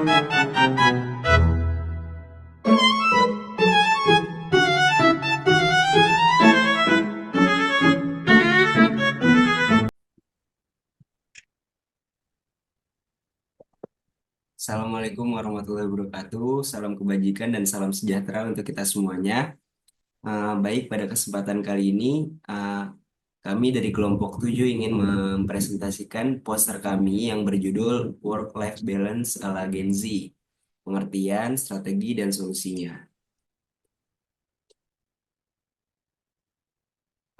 Assalamualaikum warahmatullahi wabarakatuh. Salam kebajikan dan salam sejahtera untuk kita semuanya. Baik, pada kesempatan kali ini, uh, kami dari kelompok 7 ingin mempresentasikan poster kami yang berjudul Work-Life Balance ala Gen Z, pengertian, strategi, dan solusinya.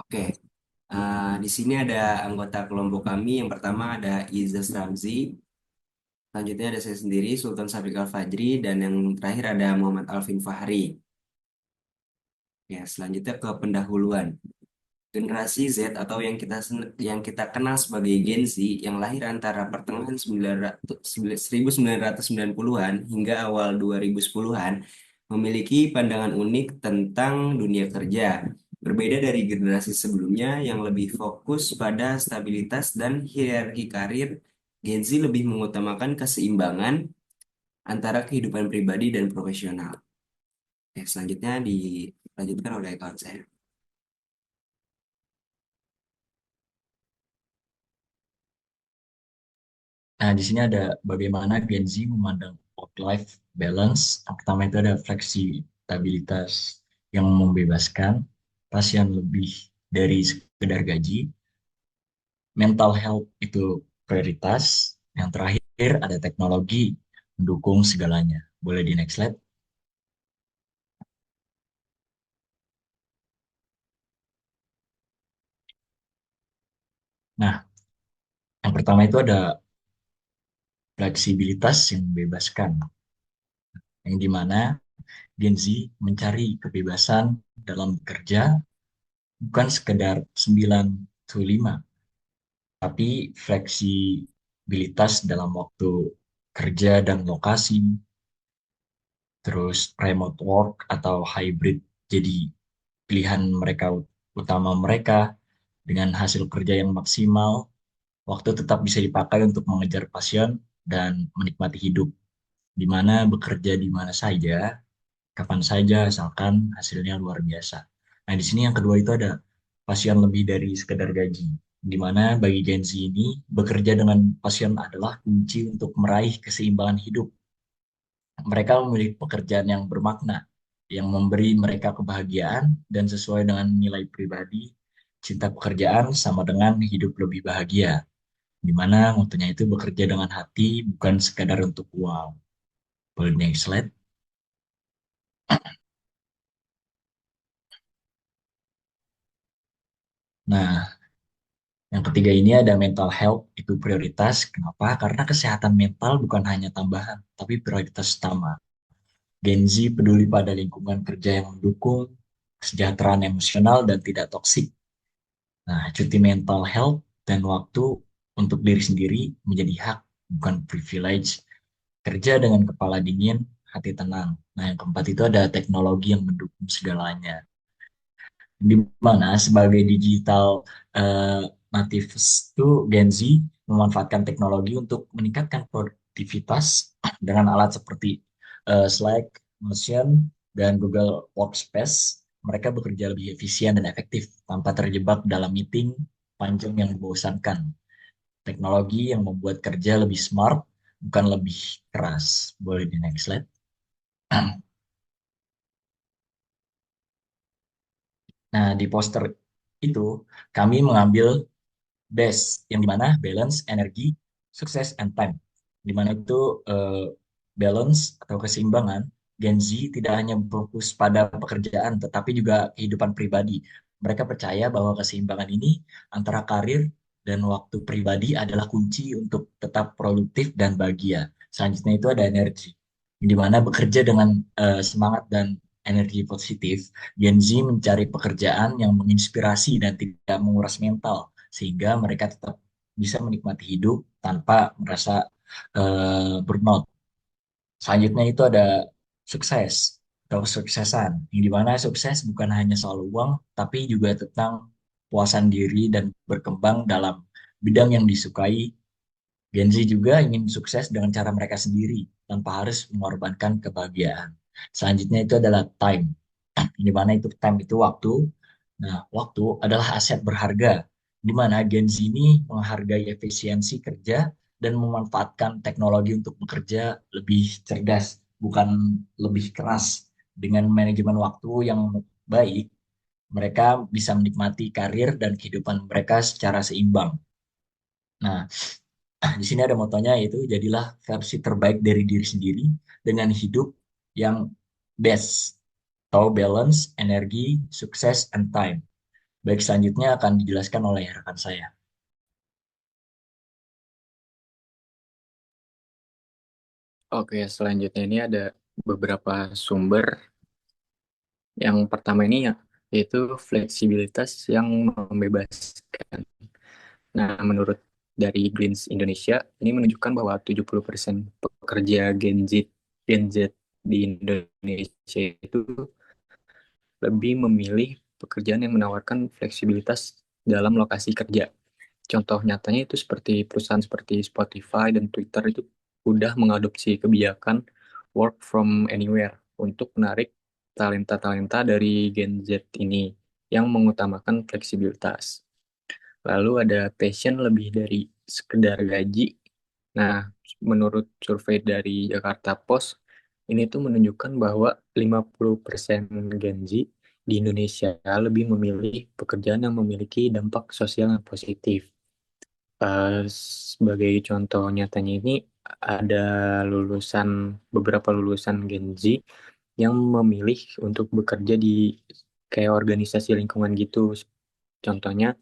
Oke, di sini ada anggota kelompok kami. Yang pertama ada Izzaz Ramzi, selanjutnya ada saya sendiri, Sultan Sabrik Al-Fajri, dan yang terakhir ada Muhammad Alvin Fahri. Ya, selanjutnya ke pendahuluan. Generasi Z atau yang kita kenal sebagai Gen Z yang lahir antara pertengahan 1990-an hingga awal 2010-an memiliki pandangan unik tentang dunia kerja. Berbeda dari generasi sebelumnya yang lebih fokus pada stabilitas dan hierarki karir, Gen Z lebih mengutamakan keseimbangan antara kehidupan pribadi dan profesional. Selanjutnya dilanjutkan oleh kawan saya. Nah, di sini ada bagaimana Gen Z memandang work-life balance. Yang pertama itu ada fleksibilitas yang membebaskan pasien lebih dari sekedar gaji. Mental health itu prioritas. Yang terakhir ada teknologi mendukung segalanya. Boleh di next slide. Nah, yang pertama itu ada fleksibilitas yang membebaskan. Yang dimana Gen Z mencari kebebasan dalam bekerja bukan sekedar 9 to 5, tapi fleksibilitas dalam waktu kerja dan lokasi, terus remote work atau hybrid jadi pilihan mereka utama mereka dengan hasil kerja yang maksimal, waktu tetap bisa dipakai untuk mengejar passion dan menikmati hidup, di mana bekerja di mana saja, kapan saja, asalkan hasilnya luar biasa. Nah, di sini yang kedua itu ada pasien lebih dari sekedar gaji, di mana bagi Gen Z ini, bekerja dengan pasien adalah kunci untuk meraih keseimbangan hidup. Mereka memilih pekerjaan yang bermakna, yang memberi mereka kebahagiaan dan sesuai dengan nilai pribadi. Cinta pekerjaan sama dengan hidup lebih bahagia, di mana mutunya itu bekerja dengan hati, bukan sekadar untuk uang. Boleh next slide. Nah, yang ketiga ini ada mental health, itu prioritas. Kenapa? Karena kesehatan mental bukan hanya tambahan, tapi prioritas utama. Gen Z peduli pada lingkungan kerja yang mendukung, kesejahteraan emosional, dan tidak toksik. Nah, cuti mental health dan waktu untuk diri sendiri menjadi hak, bukan privilege. Kerja dengan kepala dingin, hati tenang. Nah, yang keempat itu ada teknologi yang mendukung segalanya, di mana sebagai digital eh, natives itu Gen Z memanfaatkan teknologi untuk meningkatkan produktivitas dengan alat seperti Slack, Notion, dan Google Workspace. Mereka bekerja lebih efisien dan efektif tanpa terjebak dalam meeting panjang yang membosankan. Teknologi yang membuat kerja lebih smart, bukan lebih keras. Boleh di next slide. Nah, di poster itu kami mengambil BES, yang dimana balance, energi, sukses, and time. Dimana itu balance atau keseimbangan, Gen Z tidak hanya fokus pada pekerjaan, tetapi juga kehidupan pribadi. Mereka percaya bahwa keseimbangan ini antara karir dan waktu pribadi adalah kunci untuk tetap produktif dan bahagia. Selanjutnya itu ada energi, di mana bekerja dengan semangat dan energi positif, Gen Z mencari pekerjaan yang menginspirasi dan tidak menguras mental, sehingga mereka tetap bisa menikmati hidup tanpa merasa burnout. Selanjutnya itu ada sukses atau kesuksesan, yang dimana sukses bukan hanya soal uang, tapi juga tentang puasan diri dan berkembang dalam bidang yang disukai. Gen Z juga ingin sukses dengan cara mereka sendiri tanpa harus mengorbankan kebahagiaan. Selanjutnya itu adalah time, di mana itu time itu waktu. Nah, waktu adalah aset berharga, di mana Gen Z ini menghargai efisiensi kerja dan memanfaatkan teknologi untuk bekerja lebih cerdas, bukan lebih keras. Dengan manajemen waktu yang baik, mereka bisa menikmati karir dan kehidupan mereka secara seimbang. Nah, di sini ada motonya yaitu jadilah versi terbaik dari diri sendiri dengan hidup yang best atau balance, energi, sukses, and time. Baik, selanjutnya akan dijelaskan oleh rekan saya. Oke, selanjutnya ini ada beberapa sumber. Yang pertama ini ya, yaitu fleksibilitas yang membebaskan. Nah, menurut dari Greens Indonesia, ini menunjukkan bahwa 70% pekerja Gen Z di Indonesia itu lebih memilih pekerjaan yang menawarkan fleksibilitas dalam lokasi kerja. Contoh nyatanya itu seperti perusahaan seperti Spotify dan Twitter itu udah mengadopsi kebijakan work from anywhere untuk menarik talenta-talenta dari Gen Z ini yang mengutamakan fleksibilitas. Lalu ada passion lebih dari sekedar gaji. Nah, menurut survei dari Jakarta Post, ini tuh menunjukkan bahwa 50% Gen Z di Indonesia lebih memilih pekerjaan yang memiliki dampak sosial yang positif. Sebagai contoh nyatanya ini ada beberapa lulusan Gen Z yang memilih untuk bekerja di kayak organisasi lingkungan gitu. Contohnya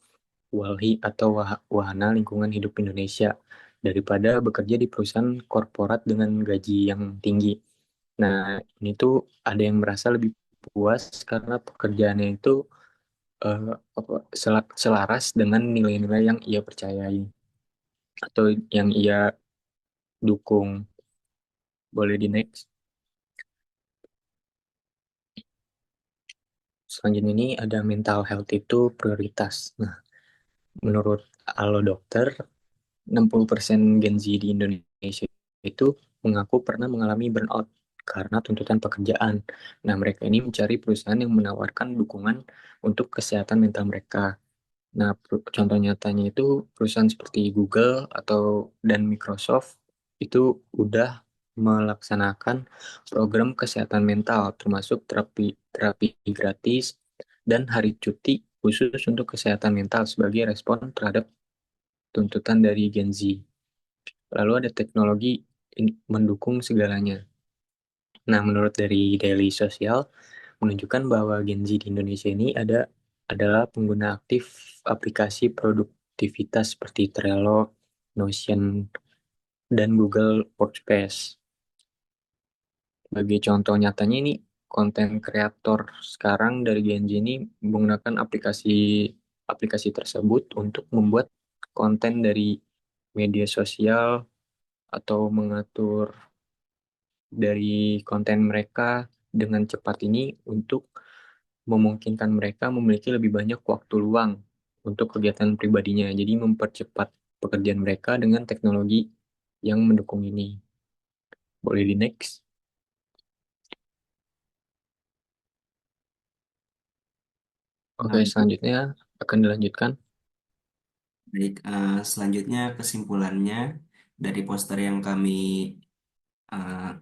WALHI atau Wahana Lingkungan Hidup Indonesia daripada bekerja di perusahaan korporat dengan gaji yang tinggi. Nah, ini tuh ada yang merasa lebih puas karena pekerjaannya itu selaras dengan nilai-nilai yang ia percayai atau yang ia dukung. Boleh di next. Selanjutnya ini ada mental health itu prioritas. Nah, menurut Alo Dokter, 60% Gen Z di Indonesia itu mengaku pernah mengalami burnout karena tuntutan pekerjaan. Nah, mereka ini mencari perusahaan yang menawarkan dukungan untuk kesehatan mental mereka. Nah, contoh nyatanya itu perusahaan seperti Google dan Microsoft itu udah melaksanakan program kesehatan mental termasuk terapi terapi gratis dan hari cuti khusus untuk kesehatan mental sebagai respon terhadap tuntutan dari Gen Z. Lalu ada teknologi mendukung segalanya. Nah, menurut dari Daily Social menunjukkan bahwa Gen Z di Indonesia ini adalah pengguna aktif aplikasi produktivitas seperti Trello, Notion, dan Google Workspace. Bagi contoh nyatanya ini, konten kreator sekarang dari Gen Z ini menggunakan aplikasi tersebut untuk membuat konten dari media sosial atau mengatur dari konten mereka dengan cepat ini untuk memungkinkan mereka memiliki lebih banyak waktu luang untuk kegiatan pribadinya. Jadi mempercepat pekerjaan mereka dengan teknologi yang mendukung ini. Boleh di next. Oke, Nah, selanjutnya akan dilanjutkan. baik, selanjutnya kesimpulannya dari poster yang kami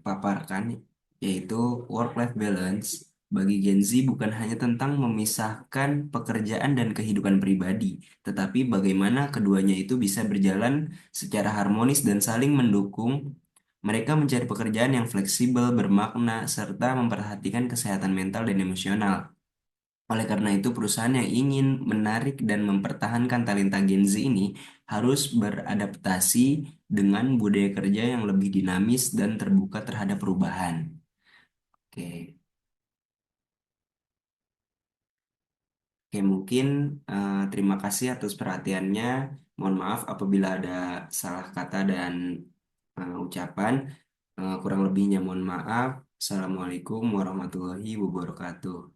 paparkan, yaitu work-life balance bagi Gen Z bukan hanya tentang memisahkan pekerjaan dan kehidupan pribadi, tetapi bagaimana keduanya itu bisa berjalan secara harmonis dan saling mendukung. Mereka mencari pekerjaan yang fleksibel, bermakna, serta memperhatikan kesehatan mental dan emosional. Oleh karena itu, perusahaan yang ingin menarik dan mempertahankan talenta Gen Z ini harus beradaptasi dengan budaya kerja yang lebih dinamis dan terbuka terhadap perubahan. Oke, Oke, mungkin terima kasih atas perhatiannya. Mohon maaf apabila ada salah kata dan ucapan. Kurang lebihnya mohon maaf. Assalamualaikum warahmatullahi wabarakatuh.